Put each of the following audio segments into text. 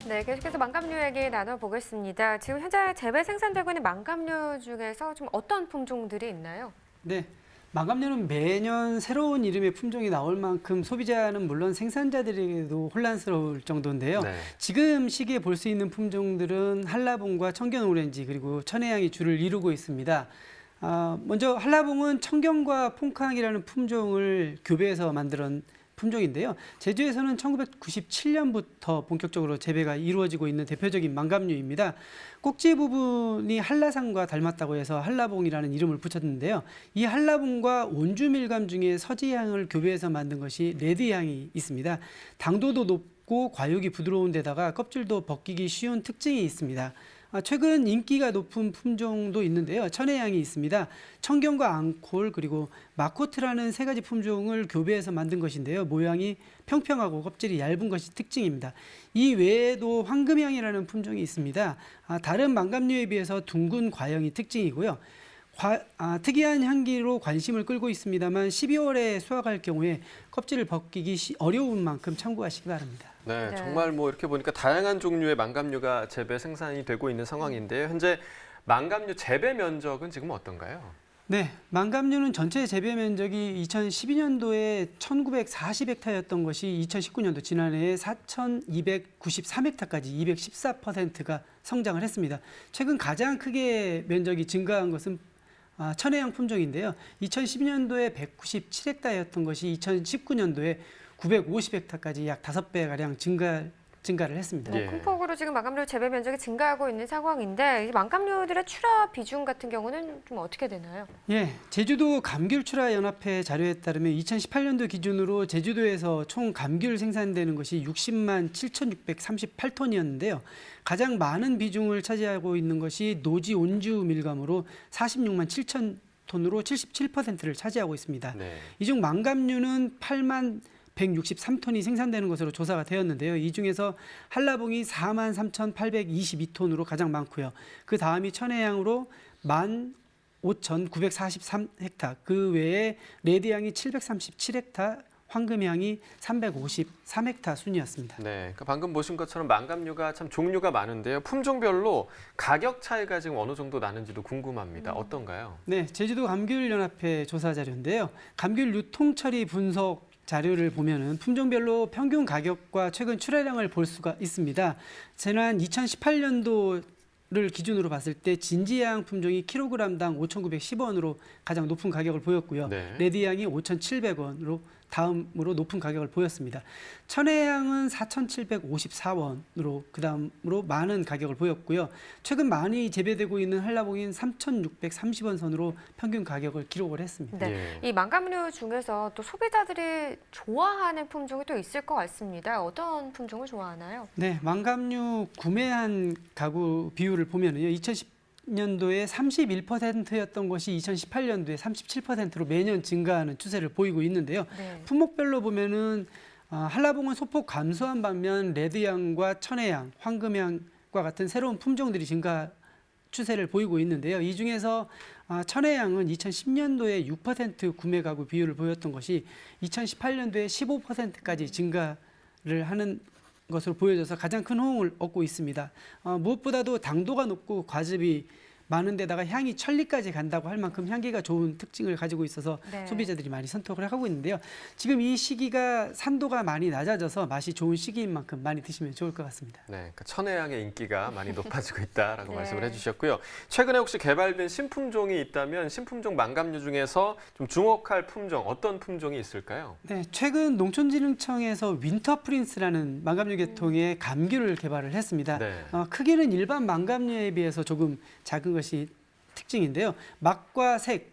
네, 계속해서 망감류 얘기 나눠보겠습니다. 지금 현재 재배 생산되고 있는 망감류 중에서 좀 어떤 품종들이 있나요? 네, 망감류는 매년 새로운 이름의 품종이 나올 만큼 소비자는 물론 생산자들에게도 혼란스러울 정도인데요. 네. 지금 시기에 볼 수 있는 품종들은 한라봉과 청견오렌지 그리고 천혜향이 주를 이루고 있습니다. 먼저 한라봉은 청경과 퐁캉이라는 품종을 교배해서 만든 품종인데요. 제주에서는 1997년부터 본격적으로 재배가 이루어지고 있는 대표적인 망감류입니다. 꼭지 부분이 한라산과 닮았다고 해서 한라봉이라는 이름을 붙였는데요. 이 한라봉과 온주밀감 중에 서지향을 교배해서 만든 것이 레드향이 있습니다. 당도도 높고 과육이 부드러운 데다가 껍질도 벗기기 쉬운 특징이 있습니다. 최근 인기가 높은 품종도 있는데요. 천혜향이 있습니다. 청경과 앙콜 그리고 마코트라는 세 가지 품종을 교배해서 만든 것인데요. 모양이 평평하고 껍질이 얇은 것이 특징입니다. 이 외에도 황금향이라는 품종이 있습니다. 다른 망감류에 비해서 둥근 과형이 특징이고요. 특이한 향기로 관심을 끌고 있습니다만 12월에 수확할 경우에 껍질을 벗기기 어려운 만큼 참고하시기 바랍니다. 네, 네. 정말 뭐 이렇게 보니까 다양한 종류의 망감류가 재배 생산이 되고 있는 상황인데요. 현재 망감류 재배 면적은 지금 어떤가요? 네, 망감류는 전체 재배 면적이 2012년도에 1940헥타였던 것이 2019년도 지난해에 4293헥타까지 214%가 성장을 했습니다. 최근 가장 크게 면적이 증가한 것은 천혜향 품종인데요. 2012년도에 197헥타였던 것이 2019년도에 950헥타까지 약 5배가량 증가를 했습니다. 예. 큰 폭으로 지금 망감류 재배 면적이 증가하고 있는 상황인데 이 망감류들의 출하 비중 같은 경우는 좀 어떻게 되나요? 예, 제주도 감귤출하연합회 자료에 따르면 2018년도 기준으로 제주도에서 총 감귤 생산되는 것이 60만 7,638톤이었는데요. 가장 많은 비중을 차지하고 있는 것이 노지 온주 밀감으로 46만 7천 톤으로 77%를 차지하고 있습니다. 네. 이 중 망감류는 8만 163톤이 생산되는 것으로 조사가 되었는데요. 이 중에서 한라봉이 4만 3,822톤으로 가장 많고요. 그 다음이 천혜향으로 15,943헥타, 그 외에 레드향이 737헥타, 황금향이 353헥타 순이었습니다. 네, 그러니까 방금 보신 것처럼 망감류가 참 종류가 많은데요. 품종별로 가격 차이가 지금 어느 정도 나는지도 궁금합니다. 어떤가요? 네, 제주도 감귤연합회 조사 자료인데요. 감귤 유통 처리 분석 자료를 보면은 품종별로 평균 가격과 최근 출하량을 볼 수가 있습니다. 지난 2018년도를 기준으로 봤을 때 진지향 품종이 킬로그램당 5,910원으로 가장 높은 가격을 보였고요. 네. 레드향이 5,700원으로 다음으로 높은 가격을 보였습니다. 천혜향은 4,754원으로 그 다음으로 많은 가격을 보였고요. 최근 많이 재배되고 있는 한라봉인 3,630원 선으로 평균 가격을 기록을 했습니다. 네, 예. 이 망감류 중에서 또 소비자들이 좋아하는 품종이 또 있을 것 같습니다. 어떤 품종을 좋아하나요? 네, 망감류 구매한 가구 비율을 보면은요. 2010년도에 31%였던 것이 2018년도에 37%로 매년 증가하는 추세를 보이고 있는데요. 네. 품목별로 보면은 한라봉은 소폭 감소한 반면 레드향과 천혜향, 황금향과 같은 새로운 품종들이 증가 추세를 보이고 있는데요. 이 중에서 천혜향은 2010년도에 6% 구매 가구 비율을 보였던 것이 2018년도에 15%까지 증가를 하는 것으로 보여져서 가장 큰 호응을 얻고 있습니다. 무엇보다도 당도가 높고 과즙이 많은 데다가 향이 천리까지 간다고 할 만큼 향기가 좋은 특징을 가지고 있어서 네. 소비자들이 많이 선택을 하고 있는데요. 지금 이 시기가 산도가 많이 낮아져서 맛이 좋은 시기인 만큼 많이 드시면 좋을 것 같습니다. 네, 그러니까 천혜향의 인기가 많이 높아지고 있다라고 네. 말씀을 해주셨고요. 최근에 혹시 개발된 신품종이 있다면 신품종 망감류 중에서 좀 주목할 품종 어떤 품종이 있을까요? 네, 최근 농촌진흥청에서 윈터 프린스라는 망감류 계통의 감귤을 개발을 했습니다. 네. 크기는 일반 망감류에 비해서 조금 작은 것이 특징인데요. 맛과 색,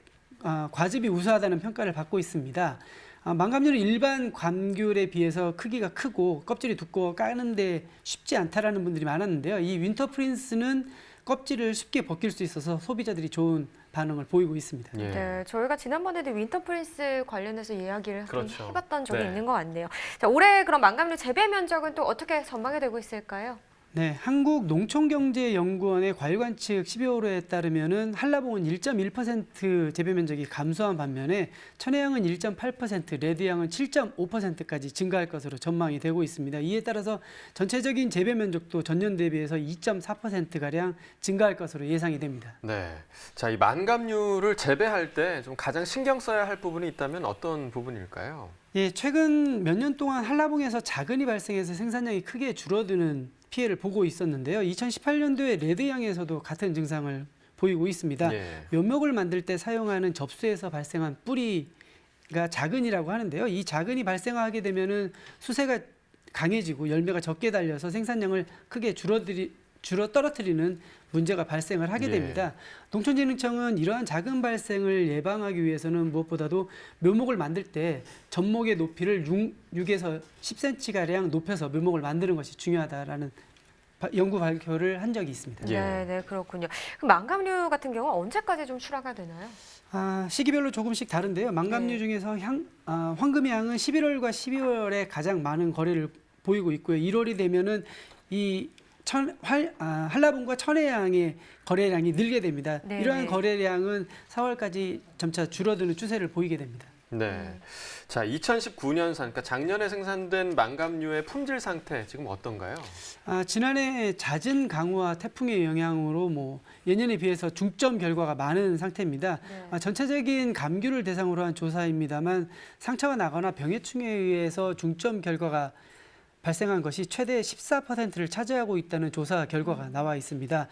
과즙이 우수하다는 평가를 받고 있습니다. 망감류는 일반 감귤에 비해서 크기가 크고 껍질이 두꺼워 까는데 쉽지 않다라는 분들이 많았는데요. 이 윈터 프린스는 껍질을 쉽게 벗길 수 있어서 소비자들이 좋은 반응을 보이고 있습니다. 예. 네, 저희가 지난번에도 윈터 프린스 관련해서 이야기를 한번 그렇죠. 해봤던 적이 네. 있는 것 같네요. 자, 올해 그럼 망감류 재배 면적은 또 어떻게 전망이 되고 있을까요? 네, 한국농촌경제연구원의 과일관 측 12월호에 따르면은 한라봉은 1.1% 재배 면적이 감소한 반면에 천혜향은 1.8%, 레드향은 7.5%까지 증가할 것으로 전망이 되고 있습니다. 이에 따라서 전체적인 재배 면적도 전년 대비해서 2.4%가량 증가할 것으로 예상이 됩니다. 네. 자, 이 만감류를 재배할 때 좀 가장 신경 써야 할 부분이 있다면 어떤 부분일까요? 예, 최근 몇 년 동안 한라봉에서 자근이 발생해서 생산량이 크게 줄어드는 피해를 보고 있었는데요. 2018년도에 레드향에서도 같은 증상을 보이고 있습니다. 예. 묘목을 만들 때 사용하는 접수에서 발생한 뿌리가 자근이라고 하는데요. 이 자근이 발생하게 되면은 수세가 강해지고 열매가 적게 달려서 생산량을 크게 떨어뜨리는 문제가 발생을 하게 됩니다. 농촌진흥청은 이러한 자근 발생을 예방하기 위해서는 무엇보다도 묘목을 만들 때 접목의 높이를 6에서 10cm가량 높여서 묘목을 만드는 것이 중요하다라는 연구 발표를 한 적이 있습니다. 예. 네, 네, 그렇군요. 그럼 망감류 같은 경우 언제까지 좀 출하가 되나요? 시기별로 조금씩 다른데요. 망감류 네. 중에서 황금향은 11월과 12월에 가장 많은 거래를 보이고 있고요. 1월이 되면은 이 한라봉과 천혜향의 거래량이 늘게 됩니다. 네. 이러한 거래량은 4월까지 점차 줄어드는 추세를 보이게 됩니다. 네. 자, 2019년산, 그러니까 작년에 생산된 만감류의 품질 상태 지금 어떤가요? 지난해 잦은 강우와 태풍의 영향으로 예년에 비해서 중점 결과가 많은 상태입니다. 네. 전체적인 감귤을 대상으로 한 조사입니다만 상처가 나거나 병해충에 의해서 중점 결과가 발생한 것이 최대 14%를 차지하고 있다는 조사 결과가 나와 있습니다.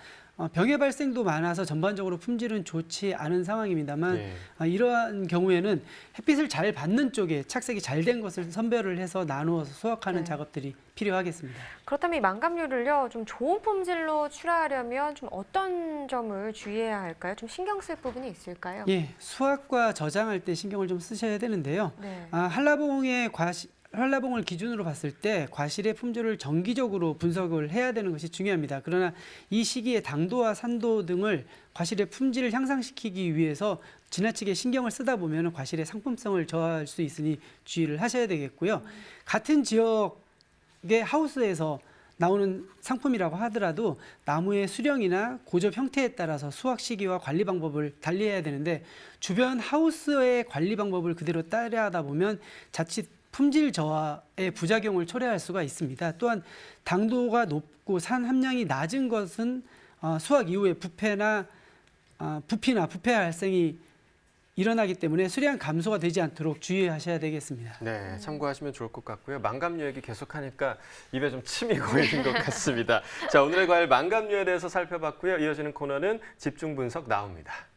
병의 발생도 많아서 전반적으로 품질은 좋지 않은 상황입니다만 이러한 경우에는 햇빛을 잘 받는 쪽에 착색이 잘 된 것을 선별을 해서 나누어서 수확하는 작업들이 필요하겠습니다. 그렇다면 이 망감류를요, 좀 좋은 품질로 출하하려면 좀 어떤 점을 주의해야 할까요? 좀 신경 쓸 부분이 있을까요? 예, 수확과 저장할 때 신경을 좀 쓰셔야 되는데요. 네. 한라봉을 기준으로 봤을 때 과실의 품질을 정기적으로 분석을 해야 되는 것이 중요합니다. 그러나 이 시기에 당도와 산도 등을 과실의 품질을 향상시키기 위해서 지나치게 신경을 쓰다 보면 과실의 상품성을 저하할 수 있으니 주의를 하셔야 되겠고요. 같은 지역의 하우스에서 나오는 상품이라고 하더라도 나무의 수령이나 고접 형태에 따라서 수확 시기와 관리 방법을 달리해야 되는데 주변 하우스의 관리 방법을 그대로 따라하다 보면 자칫 품질 저하의 부작용을 초래할 수가 있습니다. 또한 당도가 높고 산 함량이 낮은 것은 수확 이후에 부피나 부패 발생이 일어나기 때문에 수량 감소가 되지 않도록 주의하셔야 되겠습니다. 네, 참고하시면 좋을 것 같고요. 망감류 얘기 계속하니까 입에 좀 침이 고이는 것 같습니다. 자, 오늘의 과일 망감류에 대해서 살펴봤고요. 이어지는 코너는 집중 분석 나옵니다.